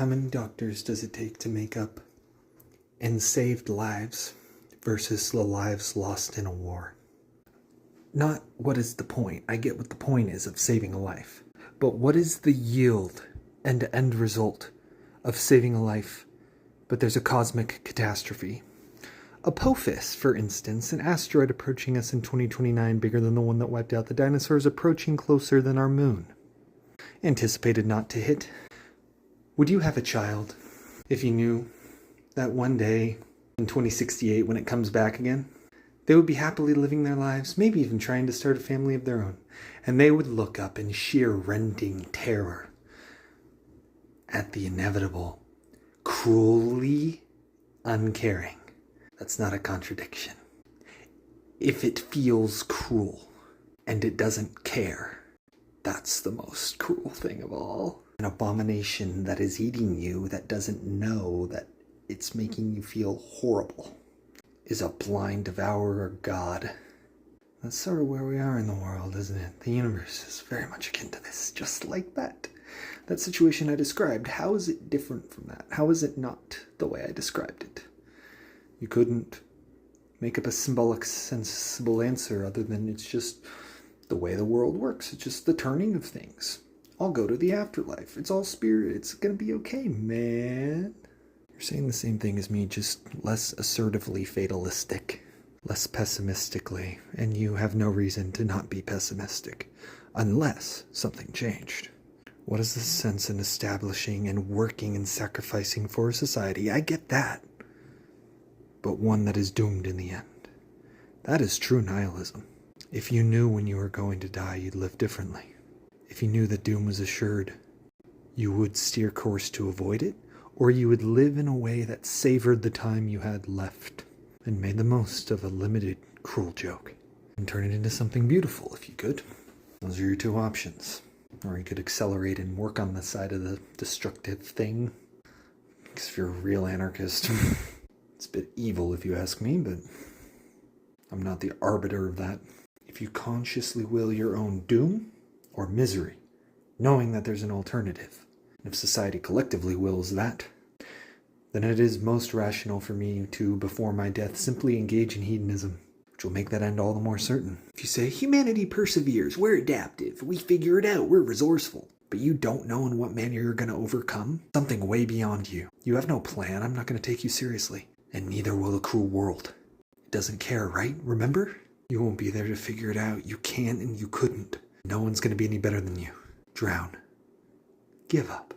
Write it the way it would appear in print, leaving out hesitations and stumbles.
How many doctors does it take to make up and saved lives versus the lives lost in a war? Not what is the point. I get what the point is of saving a life. But what is the yield and end result of saving a life, but there's a cosmic catastrophe? Apophis, for instance, an asteroid approaching us in 2029, bigger than the one that wiped out the dinosaurs, approaching closer than our moon. Anticipated not to hit. Would you have a child if you knew that one day in 2068, when it comes back again, they would be happily living their lives, maybe even trying to start a family of their own, and they would look up in sheer rending terror at the inevitable, cruelly uncaring? That's not a contradiction. If it feels cruel and it doesn't care, that's the most cruel thing of all. An abomination that is eating you that doesn't know that it's making you feel horrible is a blind devourer god. That's sort of where we are in the world, isn't it? The universe is very much akin to this, just like that. That situation I described, how is it different from that? How is it not the way I described it? You couldn't make up a symbolic, sensible answer other than it's just the way the world works. It's just the turning of things. I'll go to the afterlife. It's all spirit. It's gonna be okay, man. You're saying the same thing as me, just less assertively fatalistic, less pessimistically, and you have no reason to not be pessimistic, unless something changed. What is the sense in establishing and working and sacrificing for a society? I get that. But one that is doomed in the end. That is true nihilism. If you knew when you were going to die, you'd live differently. If you knew that doom was assured, you would steer course to avoid it, or you would live in a way that savored the time you had left and made the most of a limited, cruel joke and turn it into something beautiful if you could. Those are your two options. Or you could accelerate and work on the side of the destructive thing. Because if you're a real anarchist, it's a bit evil if you ask me, but I'm not the arbiter of that. If you consciously will your own doom or misery, knowing that there's an alternative, and if society collectively wills that, then it is most rational for me to, before my death, simply engage in hedonism, which will make that end all the more certain. If you say, humanity perseveres, we're adaptive, we figure it out, we're resourceful, but you don't know in what manner you're going to overcome something way beyond you. You have no plan, I'm not going to take you seriously. And neither will the cruel world. It doesn't care, right? Remember? You won't be there to figure it out. You can't and you couldn't. No one's going to be any better than you. Drown. Give up.